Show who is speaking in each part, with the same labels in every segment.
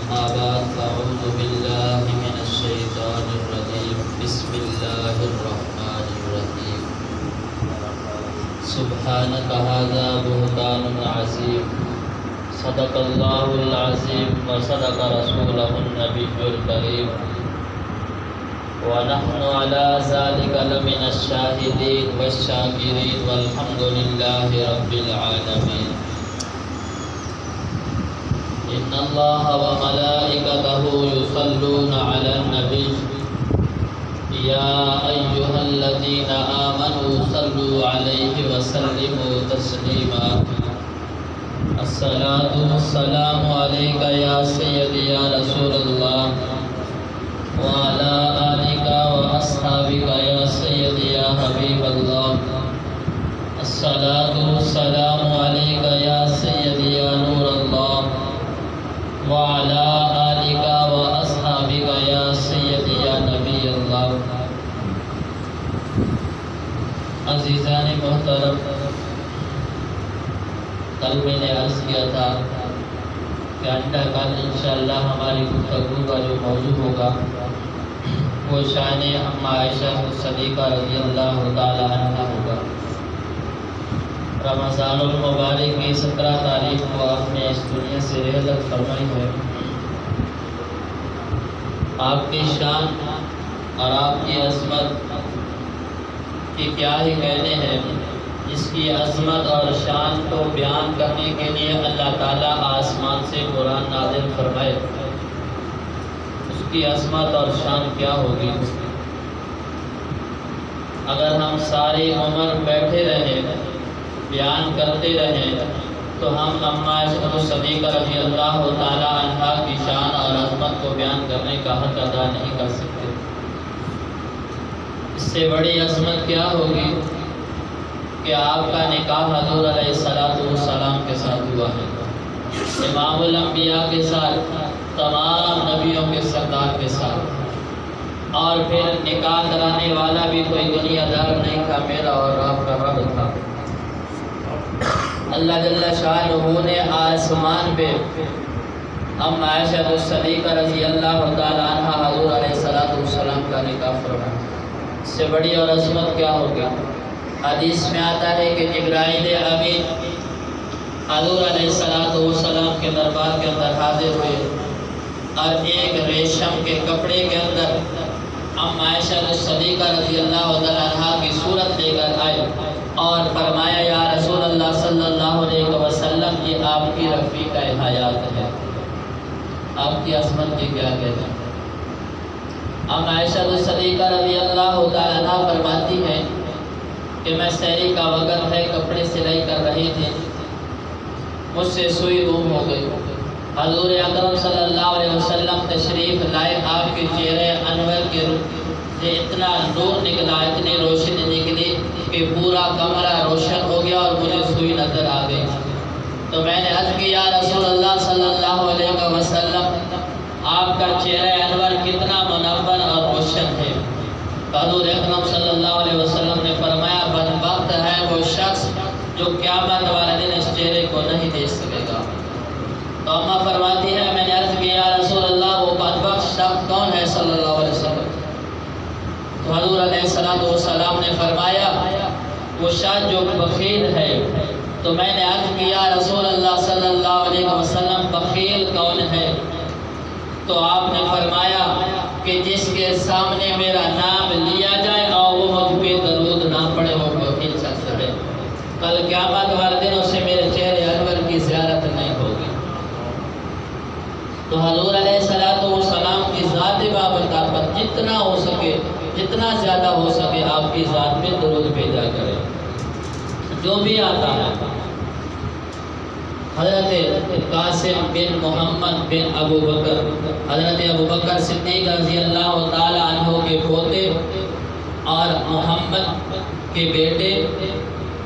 Speaker 1: أما بعد فأعوذ بالله من الشيطان الرجيم بسم الله الرحمن الرحيم سبحانك هذا بهتان عظيم صدق الله العظيم وصدق رسوله النبي الكريم ونحن على ذلك لمن الشاهدين والشاكرين والحمد لله رب العالمين إن الله وملائكته يصلون على النبي يا أيها الذين آمنوا صلوا عليه وسلموا تسليما الصلاة والسلام عليك يا سيدي يا رسول الله وعلى آلك وأصحابك يا سيدي يا حبيب الله الصلاة والسلام عليك يا سيدي يا نور الله وعلى آلك وأصحابك يا سيدي يا نبي الله عزیزان محترم، کل میں نے عرض کیا تھا کہ آئندہ کل انشاءاللہ ہماری گفتگو کا جو موضوع ہوگا وہ شان ام عائشہ صدیقہ رضی اللہ تعالی عنہ ہوگا۔ رمضان المبارک کی 17 تاریخ کو آپ نے اس دنیا سے رحلت فرمائی ہے۔ آپ کی شان اور آپ کی عظمت کی کیا ہی کہنے ہیں، اس کی عظمت اور شان کو بیان کرنے کے لیے اللہ تعالیٰ آسمان سے قرآن نازل فرمائے، اس کی عظمت اور شان کیا ہوگی؟ اگر ہم ساری عمر بیٹھے رہیں بیان کرتے رہیں تو ہم ام عائشہ صدیقہ رضی اللہ تعالیٰ عنہ کی شان اور عظمت کو بیان کرنے کا حق ادا نہیں کر سکتے۔ اس سے بڑی عظمت کیا ہوگی کہ آپ کا نکاح حضور علیہ السلام کے ساتھ ہوا ہے، امام الانبیاء کے ساتھ، تمام نبیوں کے سردار کے ساتھ، اور پھر نکاح کرانے والا بھی کوئی دنیا دار نہیں تھا، میرا اور آپ کا رب تھا۔ اللہ جل شانہ نے آسمان پہ ام عائشہ صدیقہ رضی اللہ تعالی عنہ حضور علیہ السلام کا نکاح فرمایا۔ اس سے بڑی اور عظمت کیا ہوگی؟ حدیث میں آتا ہے کہ جبرائیل امین حضور علیہ السلام کے دربار کے اندر حاضر ہوئے اور ایک ریشم کے کپڑے کے اندر ام عائشہ صدیقہ رضی اللہ عنہ کی صورت لے کر آئے اور فرمایا یا رسول اللہ صلی اللہ علیہ وسلم یہ آپ کی رفیقہ حیات ہے۔ آپ کی عظمت کی کیا کہتے ہیں؟ ام عائشہ صدیقہ رضی اللہ عنہ فرماتی ہے کہ میں سحری کا وقت ہے، کپڑے سلائی کر رہی تھی، مجھ سے سوئی گم ہو گئی۔ حضور اکرم صلی اللہ علیہ وسلم تشریف لائے، آپ کے چہرے انور کے سے اتنا نور نکلا، اتنی روشنی نکلی کہ پورا کمرہ روشن ہو گیا اور مجھے سوئی نظر آ گئی۔ تو میں نے عرض کی یا رسول اللہ صلی اللہ علیہ وسلم آپ کا چہرہ انور کتنا منور اور روشن ہے۔ حضور اکرم صلی اللہ علیہ وسلم نے فرمایا بدبخت ہے وہ شخص جو قیامت والے دن اس چہرے کو نہیں دیکھ سکے گا۔ تو اماں فرماتی ہے میں نے عرض کیا یا رسول اللہ وہ بدبخت شخص کون ہے صلی اللہ علیہ وسلم؟ تو حضور علیہ السلام نے فرمایا وہ شخص جو بخیل ہے۔ تو میں نے عرض کیا یا رسول اللہ صلی اللہ علیہ وسلم بخیل کون ہے؟ تو آپ نے فرمایا کہ جس کے سامنے میرا نام لیا جائے اور وہ مجھ پہ درود نہ پڑے وہ بخیل شخص ہے۔ کل قیامت والے دن اسے میرے چہرے انور کی زیارت نہیں ہوگی۔ تو حضور علیہ السلام کی ذات بابرکات پر جتنا ہو سکے، جتنا زیادہ ہو سکے آپ کی ذات میں درود بھیجا کریں۔ جو بھی آتا ہے حضرت قاسم بن محمد بن ابو بکر، حضرت ابو بکر صدیق رضی اللہ تعالی عنہ کے پوتے اور محمد کے بیٹے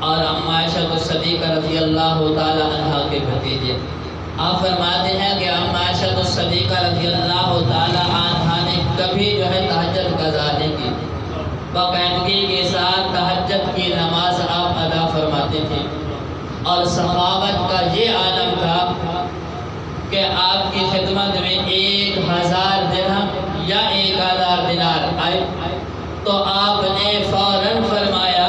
Speaker 1: اور ام عائشہ صدیقہ رضی اللہ تعالی عنہ کے بھتیجے۔ آپ فرماتے ہیں کہ ام عائشہ صدیقہ رضی اللہ تعالی عنہ نے کبھی تہجد قضا نہیں کی، باقاعدگی کے ساتھ تہجد کی نماز آپ ادا فرماتے تھے۔ اور سخاوت کا یہ عالم تھا کہ آپ کی خدمت میں تو آپ نے فوراً فرمایا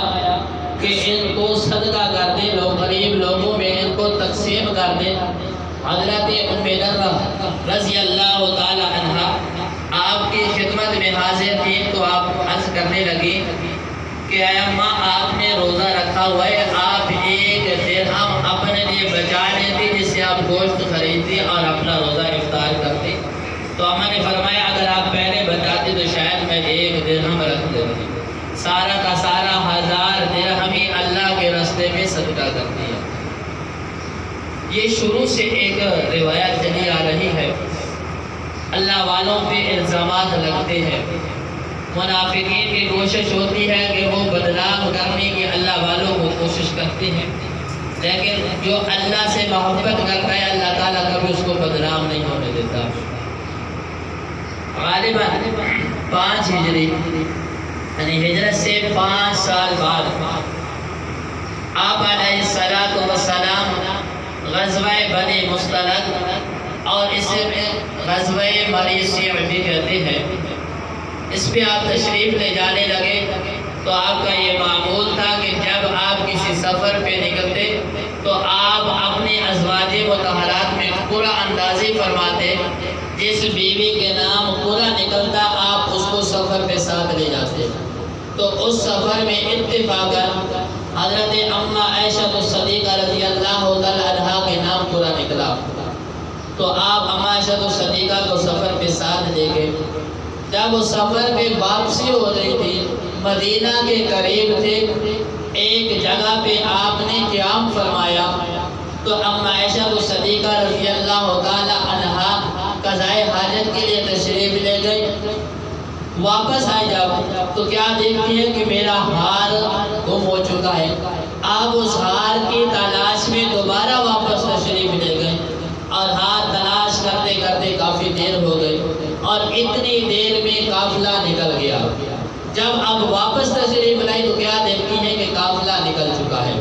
Speaker 1: کہ ان کو صدقہ کر دیں، لوگ غریب لوگوں میں ان کو تقسیم کر دیں۔ حضرت ام درہ رضی اللہ تعالی عنہ آپ کی خدمت میں حاضر تھی، تو آپ عرض کرنے لگی کہ اے اماں، آپ نے روزہ رکھا ہوا ہے، آپ ایک درہم اپنے لیے بچا لیتی جس سے آپ گوشت خریدتی اور اپنا روزہ افطار کرتی۔ تو اماں نے فرمایا اگر آپ پہلے بتاتی تو شاید میں ایک درہم رکھ دیتی۔ سارا کا سارا 1000 درہم ہی اللہ کے راستے میں صدقہ کرتی ہے۔ یہ شروع سے ایک روایت چلی آ رہی ہے، اللہ والوں پہ الزامات لگتے ہیں، منافقین کی کوشش ہوتی ہے کہ وہ بدنام کرنے کی اللہ والوں کو کوشش کرتے ہیں، لیکن جو اللہ سے محبت کرتا ہے اللہ تعالیٰ کبھی اس کو بدنام نہیں ہونے دیتا۔ غالباً 5 ہجری یعنی ہجرت سے 5 سال بعد آپ علیہ السلام غزوہ بنی مصطلق اور اسے غزوہ مریسیع بھی کہتے ہیں، اس پہ آپ تشریف لے جانے لگے۔ تو آپ کا یہ معمول تھا کہ جب آپ کسی سفر پہ نکلتے تو آپ اپنے ازواج مطہرات میں قرعہ اندازی فرماتے، جس بیوی کے نام قرعہ نکلتا آپ اس کو سفر پہ ساتھ لے جاتے۔ تو اس سفر میں اتفاقاً حضرت اماں عائشہ الصدیقہ رضی اللہ عنہا کے نام قرعہ نکلا، تو آپ اماں عائشہ الصدیقہ کو سفر پہ ساتھ لے گئے۔ جب وہ سفر پہ واپسی ہو رہی تھی، مدینہ کے قریب تھے، ایک جگہ پہ آپ نے قیام فرمایا، تو اماں عائشہ الصدیقہ رضی اللہ تعالی عنہا قضائے حاجت کے لیے تشریف لے گئی۔ واپس آئے جب تو کیا دیکھتی ہے کہ میرا ہار گم ہو چکا ہے۔ آپ اس ہار کی تلاش میں دوبارہ واپس تشریف لے گئے اور ہار تلاش کرتے کرتے کافی دیر ہو گئی، اور اتنی دیر میں قافلہ نکل گیا۔ جب اب واپس تشریف لائی تو کیا دیکھتی ہیں کہ قافلہ نکل چکا ہے۔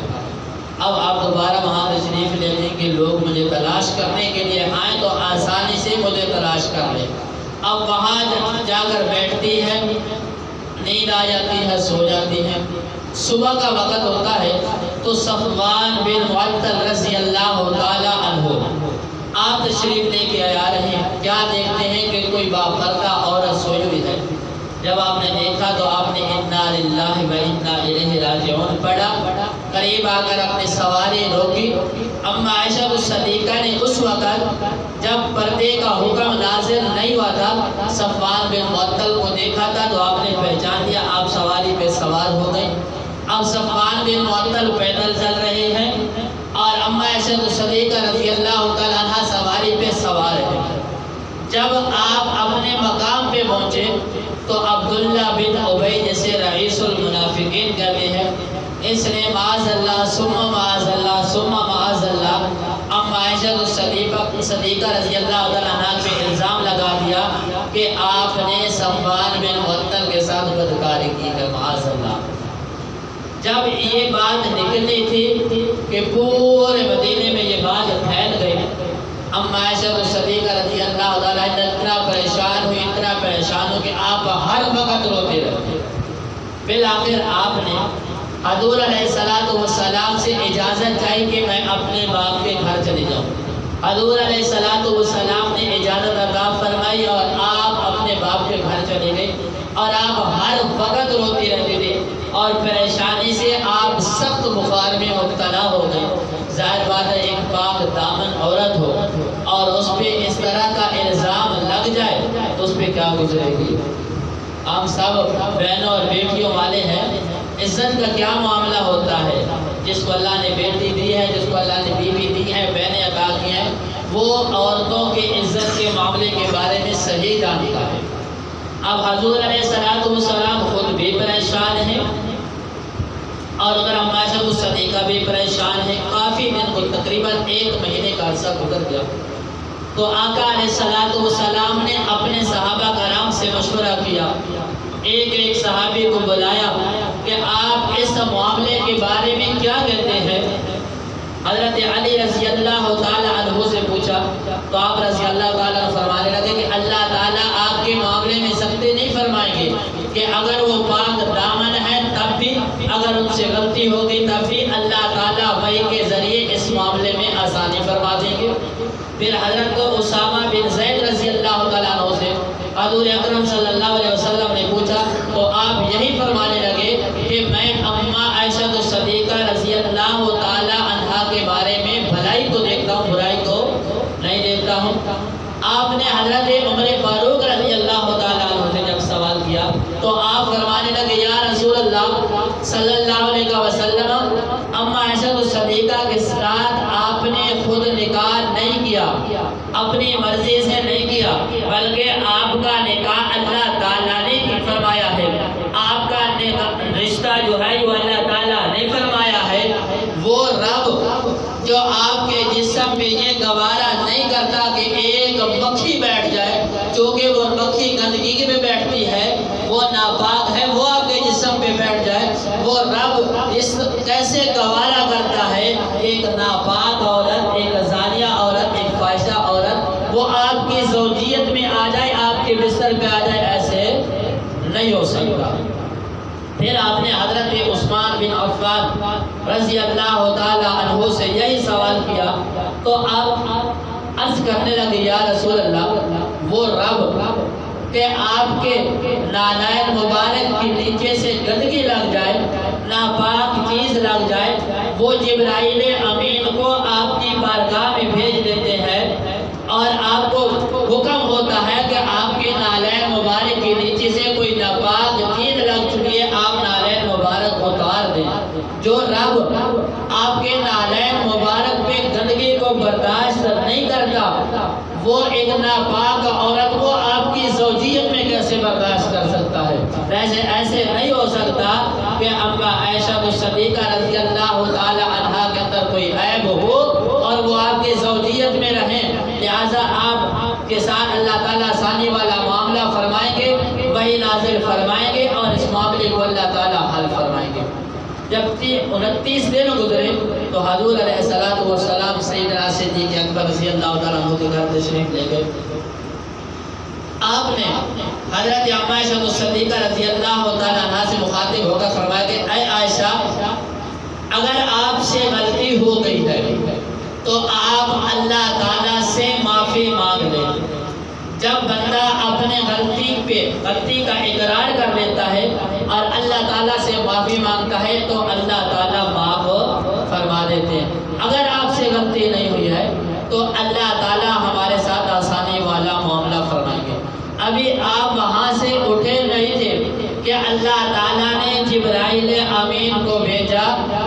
Speaker 1: اب آپ دوبارہ وہاں تشریف لے لیں کہ لوگ مجھے تلاش کرنے کے لیے آئیں تو آسانی سے مجھے تلاش کر لیں۔ اب وہاں جا کر بیٹھتی ہے، نیند آ جاتی ہے، سو جاتی ہے۔ صبح کا وقت ہوتا ہے تو صفوان بن معطل رضی اللہ تعالی عنہ آپ تشریف لے کے آ رہے ہیں، کیا دیکھتے ہیں کہ کوئی باپردہ عورت سوئی ہوئی ہے۔ جب آپ نے دیکھا تو آپ نے انا للہ و انا الیہ راجعون پڑھا، قریب آ کر اپنی سواری روکی۔ اماں عائشہ الصدیقہ نے اس وقت جب پردے کا حکم نازل نہیں ہوا تھا، صفوان بن معطل کو دیکھا تھا تو آپ نے پہچان لیا، آپ سواری پہ سوار ہو گئے۔ اب صفوان بن معطل پیدل چل رہے ہیں اور اماں عائشہ الصدیقہ رضی اللہ تعالیٰ عنہ سواری پہ سوار ہے۔ جب آپ اپنے مقام پہ پہنچے تو عبداللہ بن ابی جسے رئیس المنافقین کہتے ہیں، اس نے معاذ اللہ ثم معاذ اللہ ثم معاذ اللہ اماں عائشہ الصدیقہ رضی اللہ عنہ پہ الزام لگا دیا کہ آپ نے صفوان بن معطل کے ساتھ بدکاری کی ہے، معاذ اللہ۔ جب یہ بات نکلی تھی کہ پورے مدینے میں یہ بات پھیل گئی، اماں عائشہ الصدیقہ رضی اللہ تعالیٰ عنہ اتنا پریشان ہوئی کہ آپ ہر وقت روتے رہتے۔ بالآخر آپ نے حضور علیہ السلام سے اجازت چاہی کہ میں اپنے باپ کے گھر چلی جاؤں۔ حضور علیہ السلام نے اجازت عطا فرمائی اور آپ اپنے باپ کے گھر چلے گئے، اور آپ ہر وقت روتی رہتے تھے اور پریشانی سے آپ سخت بخار میں مبتلا ہو گئے۔ ظاہر بات ہے ایک پاک دامن عورت ہو اور اس پہ اس طرح کا الزام لگ جائے تو اس پہ کیا گزرے گی۔ ہم سب بہنوں اور بیٹیوں والے ہیں، عزت کا کیا معاملہ ہوتا ہے؟ جس کو اللہ نے بیٹی دی ہے، جس کو اللہ نے بیوی دی ہے، بہنیں عطا کی ہیں، وہ عورتوں کی عزت کے معاملے کے بارے میں صحیح جانتا ہے۔ اب حضور علیہ السلام خود بھی پریشان ہیں اور اگر اماں عائشہ الصدیقہ بھی پریشان ہیں۔ کافی دن کو تقریباً 1 مہینے کا عرصہ گزر گیا تو آقا علیہ السلام نے اپنے صحابہ کرام سے مشورہ کیا، ایک صحابی کو بلایا کہ آپ اس معاملے کے بارے میں کیا کہتے ہیں۔ حضرت علی رضی اللہ تعالیٰ عنہ سے پوچھا تو آپ رضی اللہ تعالیٰ عنہ فرمانے لگے کہ اللہ تعالیٰ آپ کے معاملے میں سختی نہیں فرمائیں گے کہ اگر وہ پاک غلطی ہو گئی تب بھی اللہ تعالیٰ وحی کے ذریعے اس معاملے میں آسانی فرما دیں گے۔ پھر حضرت اسامہ بن زید رضی اللہ تعالیٰ عنہ سے حضور اکرم صلی اللہ علیہ وسلم نے پوچھا تو آپ یہی فرمانے لگے کہ میں اماں عائشہ الصدیقہ رضی اللہ تعالیٰ عنہا کے بارے میں بھلائی کو دیکھتا ہوں، برائی کو نہیں دیکھتا ہوں۔ آپ نے حضرت عمر فاروق رضی اللہ تعالیٰ عنہ سے جب سوال کیا تو آپ فرمانے لگے یا رسول اللہ صلی اللہ علیہ وسلم، اماں عائشہ الصدیقہ کے ساتھ آپ نے خود نکاح نہیں کیا، اپنی مرضی سے نہیں کیا، بلکہ آپ کا نکاح اللہ تعالیٰ نے فرمایا ہے۔ آپ کا رشتہ جو ہے وہ اللہ تعالیٰ نے فرمایا ہے۔ وہ رب جو آپ کے جسم میں یہ گوارا نہیں کرتا کہ ایک مکھی بیٹھ جائے، چونکہ وہ مکھی گندگی میں بیٹھتی ہے، وہ ناپاک ہے، وہ آپ کے جسم پہ بیٹھ جائے، وہ رب اس کیسے گوارا کرتا ہے ایک ناپاک عورت، ایک زانیہ عورت، ایک فاحشہ عورت وہ آپ کی زوجیت میں آ جائے، آپ کے بستر پہ آ جائے، ایسے نہیں ہو سکتا۔ پھر آپ نے حضرت عثمان بن عفان رضی اللہ تعالی عنہ سے یہی سوال کیا تو آپ عرض کرنے لگے یا رسول اللہ، وہ رب کہ آپ کے نالین مبارک کے نیچے سے گندگی لگ جائے، ناپاک چیز لگ جائے، وہ جبرائیل امین کو آپ کی بارگاہ میں بھیج دیتے ہیں اور آپ کو حکم ہوتا ہے کہ آپ کے نالین مبارک کے نیچے سے کوئی ناپاک چیز لگ چکی ہے، آپ نالین مبارک اتار دیں۔ جو رب آپ کے نالین مبارک پہ گندگی کو برداشت نہیں کرتا، وہ ایک ناپاک عورت کو آپ کی زوجیت میں کیسے برداشت کر سکتا ہے؟ ایسے نہیں ہو سکتا کہ اماں عائشہ الصدیقہ رضی اللہ تعالی عنہا کے اندر کوئی عیب ہو اور وہ آپ کی زوجیت میں رہیں، لہٰذا آپ کے ساتھ اللہ تعالیٰ آسانی والا معاملہ فرمائیں گے، وہی نازل فرمائیں گے اور اس معاملے کو اللہ تعالیٰ حل فرمائیں گے۔ جب 29 دن گزرے تو حضور علیہ السلام سیدنا صدیق اکبر رضی اللہ تعالیٰ عنہ کے گھر تشریف لے گئے۔ آپ نے حضرت اماں عائشہ الصدیقہ رضی اللہ تعالیٰ عنہ سے مخاطب ہو کر فرمایا کہ اے عائشہ، اگر آپ سے غلطی ہو گئی ہے تو آپ اللہ تعالیٰ سے معافی مانگ لیں۔ جب بندہ اپنے غلطی کا اقرار کر لیتا ہے اور اللہ تعالیٰ سے معافی مانگتا ہے تو اللہ تعالیٰ معاف فرما دیتے ہیں۔ اگر آپ سے غلطی نہیں ہوئی ہے تو اللہ تعالیٰ ہمارے ساتھ آسانی والا معاملہ فرمائیں گے۔ ابھی آپ وہاں سے اٹھے نہیں تھے کہ اللہ تعالیٰ نے جبرائیل امین کو بھیجا،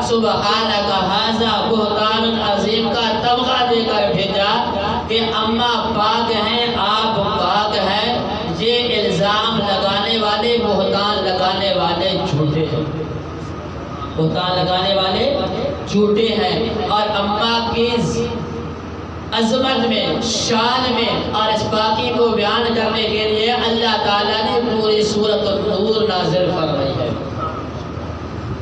Speaker 1: سبحانک ھذا بہتان عظیم کا تمغہ دے کر بھیجا کہ اماں پاک ہیں، آپ پاک ہیں، یہ الزام لگانے والے، بہتان لگانے والے جھوٹے ہیں، بہتان لگانے والے جھوٹے ہیں۔ اور اماں کی عظمت میں، شان میں اور اس پاکی کو بیان کرنے کے لیے اللہ تعالیٰ نے پوری سورۃ النور نازل فرمائی ہے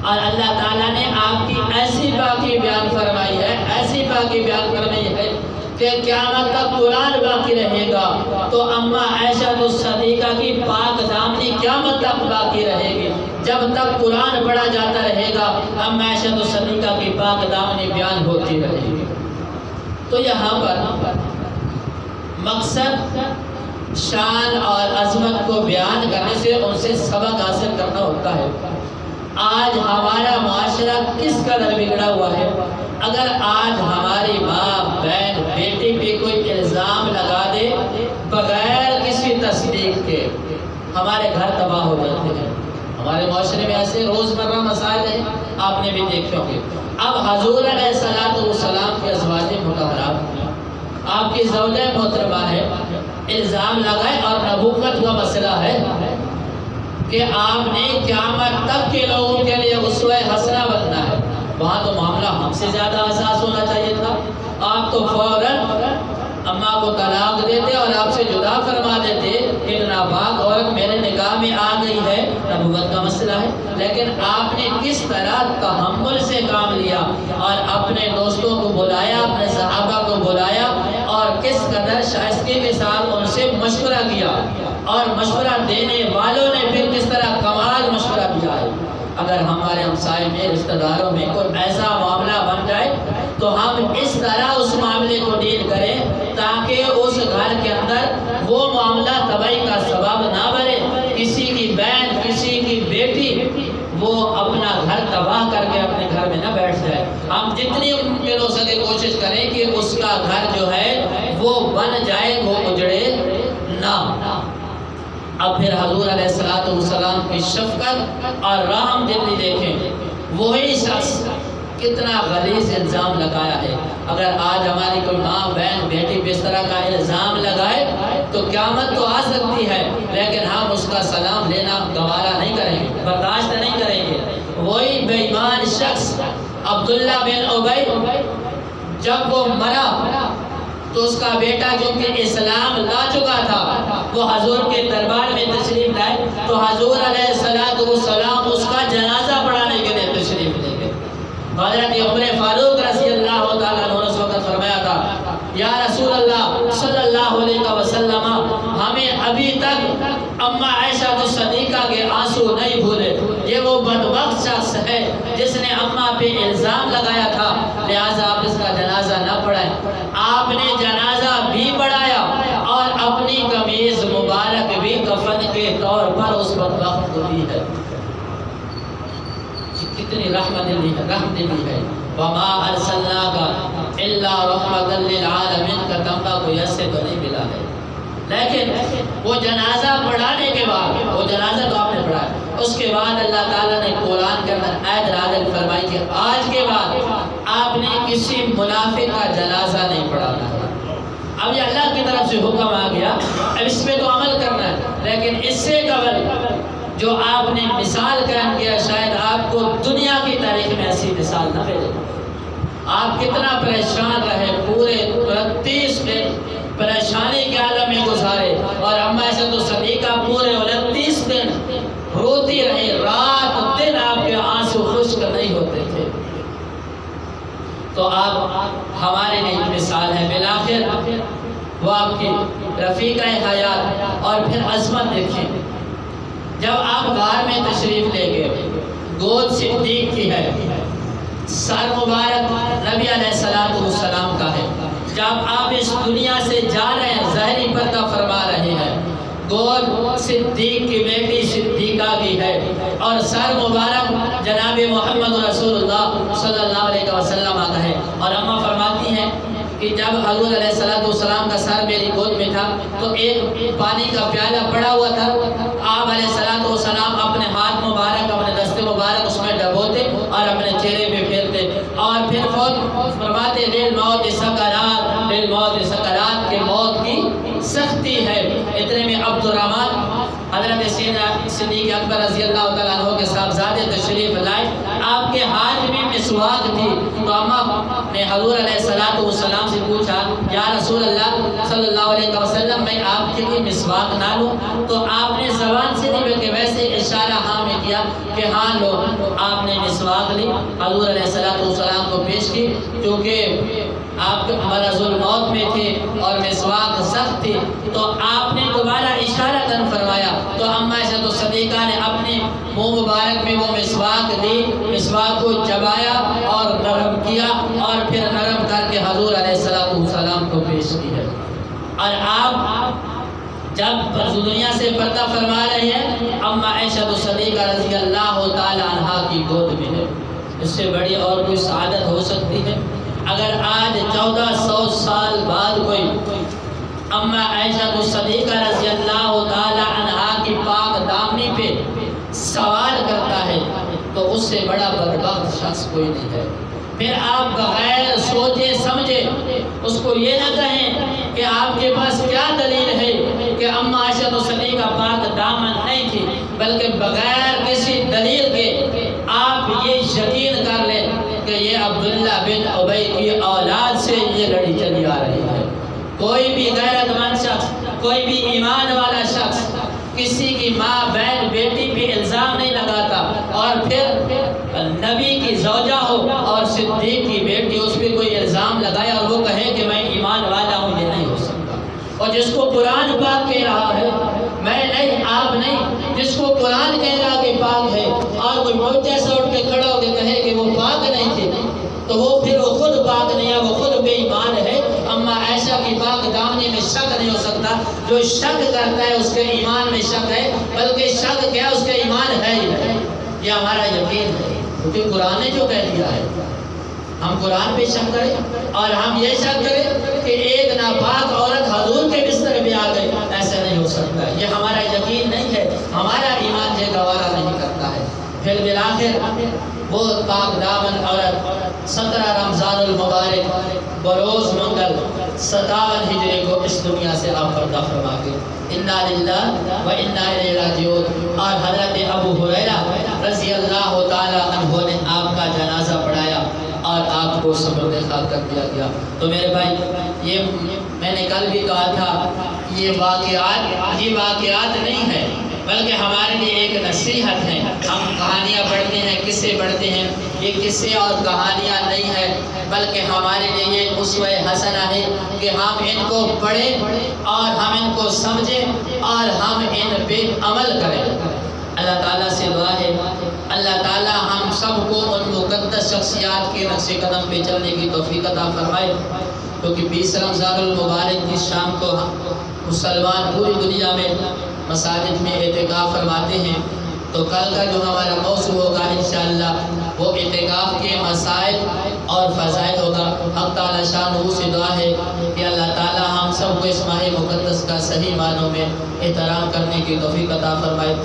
Speaker 1: اور اللہ تعالیٰ نے آپ کی ایسی پاکی بیان فرمائی ہے، ایسی پاکی بیان فرمائی ہے کہ قیامت تک قرآن باقی رہے گا تو اماں عائشہ الصدیقہ کی پاک دامنی قیامت تک باقی رہے گی۔ جب تک قرآن پڑھا جاتا رہے گا اماں عائشہ الصدیقہ کی پاک دامنی بیان ہوتی رہے گی۔ تو یہاں پر مقصد شان اور عظمت کو بیان کرنے سے ان سے سبق حاصل کرنا ہوتا ہے۔ آج ہمارا معاشرہ کس قدر بگڑا ہوا ہے، اگر آج ہماری ماں، بہن، بیٹی پہ کوئی الزام لگا دے بغیر کسی تصدیق کے، ہمارے گھر تباہ ہو جاتے ہیں۔ ہمارے معاشرے میں ایسے روزمرہ مسائل ہیں، آپ نے بھی دیکھے ہوں گے۔ اب حضور علیہ السلام کے ازواج مطہرات، آپ کی زوجہ محترمہ ہے، الزام لگائے اور نبوت کا مسئلہ ہے کہ آپ نے قیامت تک کے لوگوں کے لیے اسوہ حسنہ بننا ہے۔ وہاں تو معاملہ ہم سے زیادہ حساس ہونا چاہیے تھا۔ آپ تو فوراً اماں کو طلاق دیتے اور آپ سے جدا فرما دیتے، ایک ناپاک عورت میرے نکاح میں آ گئی ہے، نبوت کا مسئلہ ہے۔ لیکن آپ نے کس طرح تحمل سے کام لیا اور اپنے دوستوں کو بلایا، اپنے صحابہ کو بلایا اور کس قدر شائستگی کے ساتھ ان سے مشورہ کیا اور مشورہ دینے والوں نے پھر کس طرح کمال مشورہ دیا ہے۔ اگر اگر ہمارے ہمسائے میں رشتہ داروں میں کوئی ایسا معاملہ بن جائے تو ہم اس طرح اس معاملے کو ڈیل کریں تاکہ اس گھر کے اندر وہ معاملہ تباہی کا سبب نہ بنے، کسی کی بہن کسی کی بیٹی وہ اپنا گھر تباہ کر کے اپنے گھر میں نہ بیٹھ جائے۔ ہم جتنی ممکن ہو سکے کوشش کریں کہ اس کا گھر جو ہے وہ بن جائے، وہ اجڑے نہ۔ اب پھر حضور علیہ السلام کی شفقت اور رحم دلی دیکھیں، وہی شخص کتنا غلیظ الزام لگایا ہے۔ اگر آج ہماری کوئی ماں بہن بیٹی بھی اس طرح کا الزام لگائے تو قیامت تو آ سکتی ہے، لیکن ہم اس کا سلام لینا گوارا نہیں کریں گے، برداشت نہیں کریں گے۔ وہی بے ایمان شخص عبداللہ بن ابی جب وہ مرا تو اس کا بیٹا جو کہ اسلام لا چکا تھا وہ حضور کے دربار میں تشریف لائے تو حضور علیہ السلام اس کا جنازہ پڑھانے کے لیے تشریف لے گئے۔ حضرت عمر فاروق رضی اللہ تعالیٰ عنہ نے اس وقت فرمایا تھا، یا رسول اللہ صلی اللہ علیہ وسلم، ہمیں ابھی تک اماں عائشہ صدیقہ کے آنسو نہیں بھولے۔ یہ وہ بدبخت شخص ہے جس نے اماں پہ الزام لگایا تھا، لہٰذا آپ اس کا جنازہ نہ پڑھائیں۔ آپ نے جنازہ بھی پڑھایا اور اپنی قمیض مبارک بھی کفن کے طور پر اس بدبخت کو دی ہے۔ کتنی رحمت دلی ہے۔ وما ارسلناک الا رحمۃ للعالمین کا تمغہ کوئی ایسے تو نہیں ملا ہے۔ لیکن وہ جنازہ پڑھانے کے بعد، وہ جنازہ تو آپ نے پڑھا، اس کے بعد اللہ تعالیٰ نے قرآن کے اندر آیت نازل فرمائی کہ آج کے بعد آپ نے کسی منافق کا جنازہ نہیں پڑھانا ہے۔ اب یہ اللہ کی طرف سے حکم آ گیا، اب اس پہ تو عمل کرنا ہے، لیکن اس سے قبل جو آپ نے مثال قائم کیا شاید آپ کو دنیا کی تاریخ میں ایسی مثال نہ ملے۔ آپ کتنا پریشان رہے، پورے 29 دن پریشانی کے عالم میں گزارے، اور اماں عائشہ صدیقہ پورے 29 دن روتی رہی، رات دن آپ کے آنسو خشک نہیں ہوتے تھے۔ تو آپ ہمارے لیے مثال ہے۔ بالآخر وہ آپ کی رفیقہ حیات اور پھر عظمت دیکھیں۔ جب آپ غار میں تشریف لے گئے، گود صدیق کی ہے، سر مبارک نبی علیہ السلام کا ہے، جب آپ اس دنیا سے جا رہے ہیں ظاہری پردہ فرما رہے ہیں، گود صدیق کی بیٹی صدیقہ کی ہے، اور سر مبارک جناب محمد رسول اللہ صلی اللہ علیہ وسلم کا ہے۔ اور اماں فرماتی ہیں کہ جب حضور علیہ السلام کا سر میری گود میں تھا تو ایک پانی کا پیالہ پڑا ہوا تھا، آپ علیہ السلام اپنے ہاتھ مبارک اپنے دست مبارک اس میں ڈبوتے اور اپنے چہرے پہ پھیرتے اور پھر فرماتے للموت سکرات، للموت سکرات، کہ موت کی سختی ہے۔ اتنے میں عبد الرحمن حضرت صدیق اکبر رضی اللہ تعالیٰ عنہ کے صاحبزادے تشریف لائے، آپ کے ہاتھ میں مسواک تھی، تو اماں نے حضور علیہ السلام سے پوچھا، یا رسول اللہ صلی اللہ علیہ وسلم میں آپ کے لیے مسواک نہ لوں؟ تو آپ نے زبان سے نہیں بلکہ ویسے اشارہ ہاں میں کیا کہ ہاں لو۔ آپ نے مسواک لی، حضور علیہ السلام کو پیش کی، کیونکہ آپ مرض الموت میں تھے اور مسواک سخت تھی، تو آپ نے دوبارہ اشارہ کر فرمایا، تو اماں عائشہ صدیقہ نے اپنے منہ مبارک میں وہ مسواک لی، مسواک کو چبایا اور نرم کیا اور پھر نرم کر کے حضور علیہ السلام کو پیش کی ہے۔ اور آپ جب دنیا سے پردہ فرما رہے ہیں، اماں عائشہ صدیقہ رضی اللہ تعالی عنہا کی گود میں ہے۔ اس سے بڑی اور کوئی سعادت ہو سکتی ہے؟ اگر آج 1400 سال بعد کوئی اماں عائشہ صدیقہ رضی اللہ تعالی عنہا کی پاک دامنی پہ سوال کرتا ہے تو اس سے بڑا بدبخت شخص کوئی نہیں ہے۔ پھر آپ بغیر سوچے سمجھے اس کو یہ نہ کہیں کہ آپ کے پاس کیا دلیل ہے کہ اماں عائشہ صدیقہ پاک دامن نہیں تھی، بلکہ بغیر کسی دلیل کے آپ یہ یقین کر لیں کہ یہ عبداللہ بن ابی کی اولاد سے یہ لڑی چلی آ رہی ہے۔ کوئی بھی غیرت مند شخص، کوئی بھی ایمان والا شخص کسی کی ماں بہن بیٹی پہ الزام نہیں لگاتا، اور پھر نبی کی زوجہ ہو اور صدیق کی بیٹی اس پہ کوئی الزام لگائے اور وہ کہے کہ میں ایمان والا ہوں، یہ نہیں ہو سکتا۔ اور جس کو قرآن پاک کہہ رہا ہے میں نہیں آپ نہیں، جس کو قرآن کہہ رہا کہ پاک ہے اور کوئی معجزہ کی پاک دامنی میں شک نہیں ہو سکتا. جو شک کرتا ہے اس کے ایمان میں شک ہے، بلکہ شک کیا اس کے ایمان ہے ہی نہیں. یہ ہمارا یقین ہے کیونکہ قرآن نے جو کہہ دیا ہے. ہم قرآن پہ شک کریں اور ہم یہ شک کریں کہ ایک ناپاک عورت حضور کے بستر پہ آ گئی، ایسا نہیں ہو سکتا. یہ ہمارا یقین نہیں ہے، ہمارا ایمان یہ گوارا نہیں کرتا ہے. پھر بالآخر وہ پاک دامن عورت 17 رمضان المبارک بروز منگل 57 ہجری کو اس دنیا سے آپ پردہ فرما گئے. انا للہ و انا الیہ راجعون. اور حضرت ابو ہریرہ رضی اللہ تعالی عنہ نے آپ کا جنازہ پڑھایا اور آپ کو سپرد خاک کر دیا گیا. تو میرے بھائی، یہ میں نے کل بھی کہا تھا، یہ واقعات نہیں ہے بلکہ ہمارے لیے ایک نصیحت ہے. ہم کہانیاں پڑھتے ہیں، قصے پڑھتے ہیں، یہ قصے اور کہانیاں نہیں ہیں بلکہ ہمارے لیے یہ اسوہ حسنہ ہے کہ ہم ان کو پڑھیں اور ہم ان کو سمجھیں اور ہم ان پہ عمل کریں. اللہ تعالیٰ سے دعا ہے اللہ تعالیٰ ہم سب کو ان مقدس شخصیات کے نقش قدم پہ چلنے کی توفیق عطا فرمائے. کیونکہ 20 رمضان المبارک کی شام کو مسلمان پوری دنیا میں مساجد میں اعتکاف فرماتے ہیں. تو کل کا جو ہمارا موضوع ہوگا انشاءاللہ وہ اعتکاف کے مسائل اور فضائل ہوگا. حق تعالیٰ شانہ سے دعا ہے کہ اللہ تعالیٰ ہم سب کو اس ماہ مقدس کا صحیح معنوں میں احترام کرنے کی توفیق عطا فرمائے.